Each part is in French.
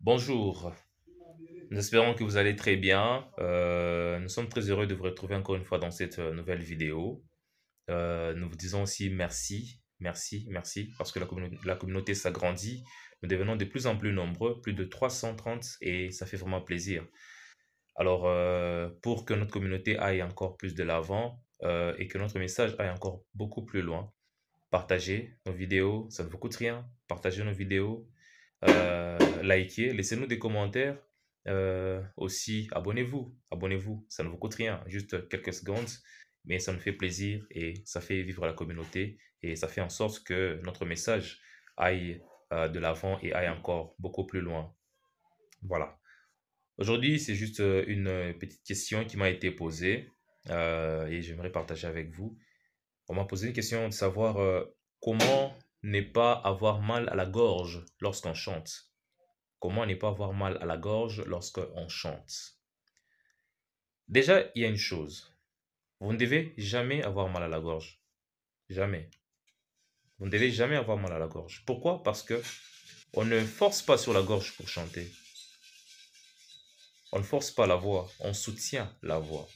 Bonjour, nous espérons que vous allez très bien. Nous sommes très heureux de vous retrouver encore une fois dans cette nouvelle vidéo. Nous vous disons aussi merci, merci, merci, parce que la communauté s'agrandit. Nous devenons de plus en plus nombreux, plus de 330, et ça fait vraiment plaisir. Alors, pour que notre communauté aille encore plus de l'avant et que notre message aille encore beaucoup plus loin, partagez nos vidéos, ça ne vous coûte rien. Partagez nos vidéos, likez, laissez-nous des commentaires. Aussi, abonnez-vous, ça ne vous coûte rien, juste quelques secondes, mais ça nous fait plaisir et ça fait vivre la communauté et ça fait en sorte que notre message aille de l'avant et aille encore beaucoup plus loin. Voilà. Aujourd'hui, c'est juste une petite question qui m'a été posée et j'aimerais partager avec vous. On m'a posé une question de savoir comment ne pas avoir mal à la gorge lorsqu'on chante. Comment ne pas avoir mal à la gorge lorsqu'on chante. Déjà, il y a une chose. Vous ne devez jamais avoir mal à la gorge. Jamais. Vous ne devez jamais avoir mal à la gorge. Pourquoi? Parce que on ne force pas sur la gorge pour chanter. On ne force pas la voix, on soutient la voix.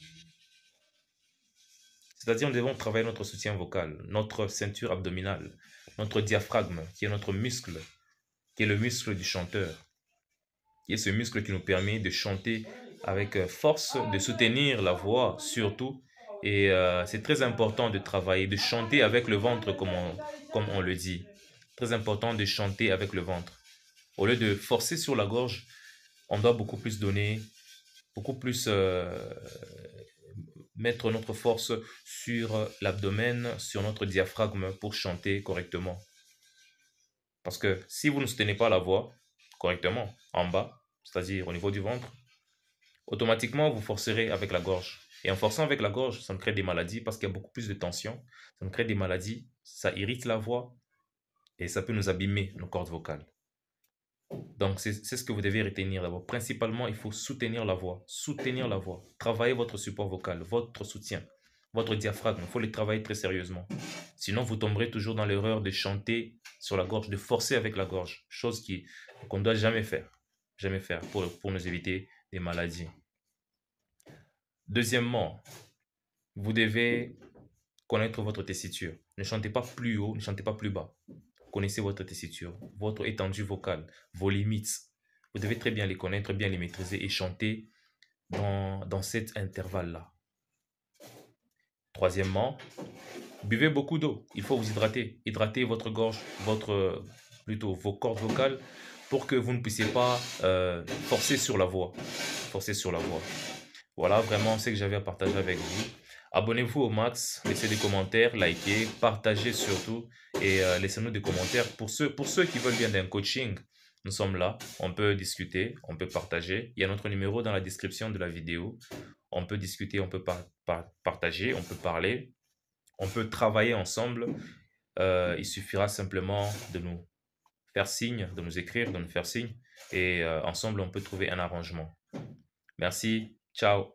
C'est-à-dire, nous devons travailler notre soutien vocal, notre ceinture abdominale, notre diaphragme, qui est notre muscle, qui est le muscle du chanteur, qui est ce muscle qui nous permet de chanter avec force, de soutenir la voix surtout. Et c'est très important de travailler, de chanter avec le ventre, comme on le dit. Très important de chanter avec le ventre. Au lieu de forcer sur la gorge, on doit beaucoup plus donner, beaucoup plus mettre notre force sur l'abdomen, sur notre diaphragme pour chanter correctement. Parce que si vous ne soutenez pas la voix correctement en bas, c'est-à-dire au niveau du ventre, automatiquement vous forcerez avec la gorge. Et en forçant avec la gorge, ça me crée des maladies parce qu'il y a beaucoup plus de tension. Ça me crée des maladies, ça irrite la voix et ça peut nous abîmer nos cordes vocales. Donc c'est ce que vous devez retenir d'abord. Principalement, il faut soutenir la voix. Soutenir la voix. Travaillez votre support vocal, votre soutien, votre diaphragme. Il faut les travailler très sérieusement. Sinon, vous tomberez toujours dans l'erreur de chanter sur la gorge, de forcer avec la gorge. Chose qu'on ne doit jamais faire. Jamais faire pour nous éviter des maladies. Deuxièmement, vous devez connaître votre tessiture. Ne chantez pas plus haut, ne chantez pas plus bas. Connaissez votre tessiture, votre étendue vocale, vos limites. Vous devez très bien les connaître, bien les maîtriser et chanter dans cet intervalle-là. Troisièmement, buvez beaucoup d'eau. Il faut vous hydrater. Hydratez votre gorge, plutôt vos cordes vocales pour que vous ne puissiez pas forcer sur la voix. Forcer sur la voix. Voilà vraiment ce que j'avais à partager avec vous. Abonnez-vous au max, laissez des commentaires, likez, partagez surtout et laissez-nous des commentaires. Pour ceux qui veulent bien d'un coaching, nous sommes là, on peut discuter, on peut partager. Il y a notre numéro dans la description de la vidéo. On peut discuter, on peut partager, on peut parler, on peut travailler ensemble. Il suffira simplement de nous faire signe, de nous écrire, de nous faire signe et ensemble on peut trouver un arrangement. Merci, ciao.